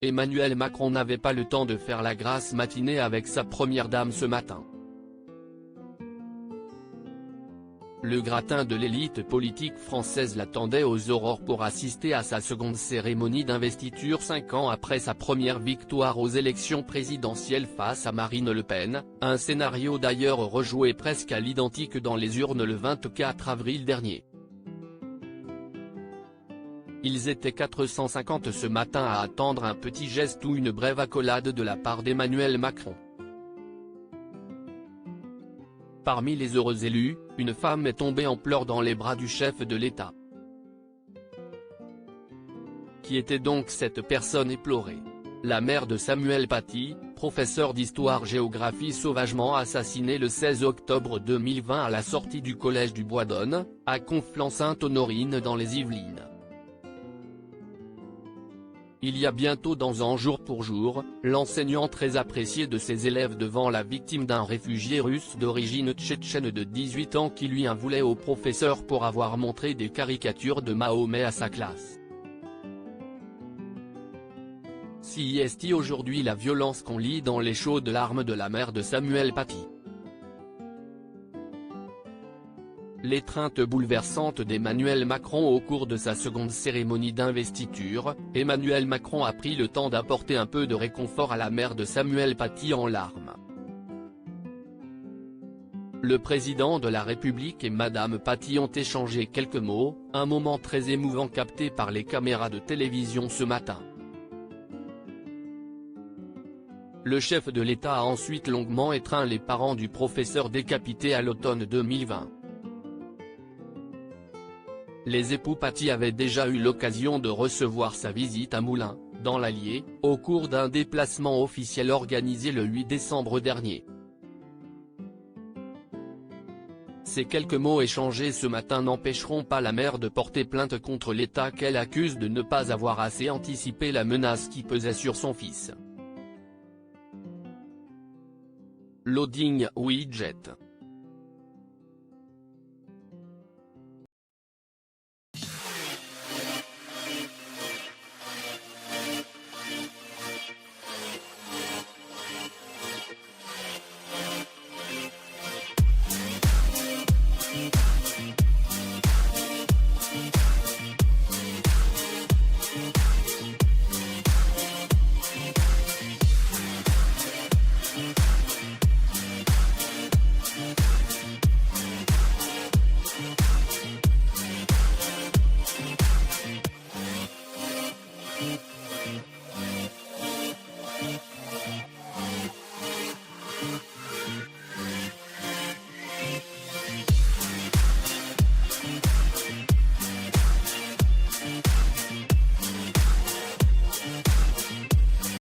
Emmanuel Macron n'avait pas le temps de faire la grasse matinée avec sa première dame ce matin. Le gratin de l'élite politique française l'attendait aux aurores pour assister à sa seconde cérémonie d'investiture 5 ans après sa première victoire aux élections présidentielles face à Marine Le Pen, un scénario d'ailleurs rejoué presque à l'identique dans les urnes le 24 avril dernier. Ils étaient 450 ce matin à attendre un petit geste ou une brève accolade de la part d'Emmanuel Macron. Parmi les heureux élus, une femme est tombée en pleurs dans les bras du chef de l'État. Qui était donc cette personne éplorée? La mère de Samuel Paty, professeur d'histoire-géographie sauvagement assassinée le 16 octobre 2020 à la sortie du collège du Bois-d'Aune, à Conflans-Sainte-Honorine dans les Yvelines. Il y a bientôt dans un jour pour jour, l'enseignant très apprécié de ses élèves devant la victime d'un réfugié russe d'origine tchétchène de 18 ans qui lui en voulait au professeur pour avoir montré des caricatures de Mahomet à sa classe. Si est aujourd'hui la violence qu'on lit dans les chaudes larmes de la mère de Samuel Paty. L'étreinte bouleversante d'Emmanuel Macron au cours de sa seconde cérémonie d'investiture, Emmanuel Macron a pris le temps d'apporter un peu de réconfort à la mère de Samuel Paty en larmes. Le président de la République et Madame Paty ont échangé quelques mots, un moment très émouvant capté par les caméras de télévision ce matin. Le chef de l'État a ensuite longuement étreint les parents du professeur décapité à l'automne 2020. Les époux Paty avaient déjà eu l'occasion de recevoir sa visite à Moulins, dans l'Allier, au cours d'un déplacement officiel organisé le 8 décembre dernier. Ces quelques mots échangés ce matin n'empêcheront pas la mère de porter plainte contre l'État qu'elle accuse de ne pas avoir assez anticipé la menace qui pesait sur son fils. Loading widget.